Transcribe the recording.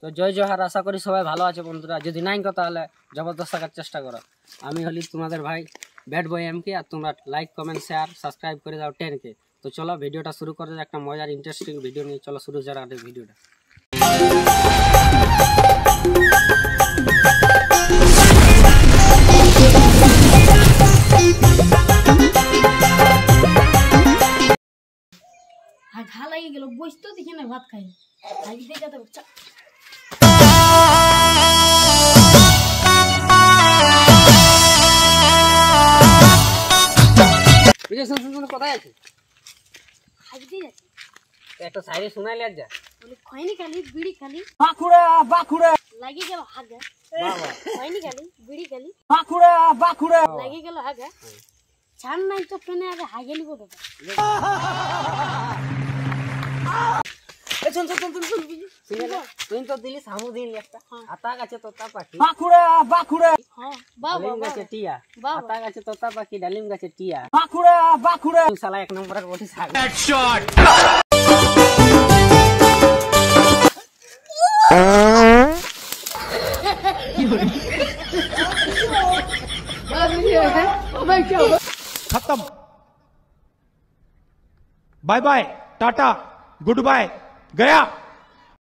তো জয় জোহার, আশা করি সবাই ভালো আছে বন্ধুরা। যদি নাই কো তাহলে জবরদস্ত থাকার চেষ্টা করো। আমি হলি তোমাদের ভাই ব্যাড বয় এমকে, আর তোমরা লাইক কমেন্ট শেয়ার সাবস্ক্রাইব করে দাও 10K। তো চলো ভিডিওটা শুরু করে দাও, একটা মজার ইন্টারেস্টিং ভিডিও নিয়ে চলো শুরু করা আমাদের ভিডিওটা। ঘা লাগিয়ে গেল, বসতেও দেখি না, ভাত খাই খাই দিয়ে যেতে কোথায় আছে খাই দিয়ে যাচ্ছে। একটা সাইডে শোনাইলে যা বলে খয়নি খালি বিড়ি খালি বাঁকুড়া বাঁকুড়া লাগিয়ে গেল হাগা। খয়নি খালি বিড়ি খালি বাঁকুড়া বাঁকুড়া লাগিয়ে গেল হাগা। ছাড় নাই তো ফেনে আগে হাগে নিব দাদা। তুই তো দিলি সামু দিলি একটা আতা গাছে তোতা পাখি বাবা ডালিম গাছে টিয়া, বাবা। আতা গাছে তোতা পাখি ডালিম গাছে টিয়া, বাঁকুড়া বাঁকুড়া শালা এক নম্বরের বটি সাগ। হেডশট। खत्म। Bye bye tata good bye गया।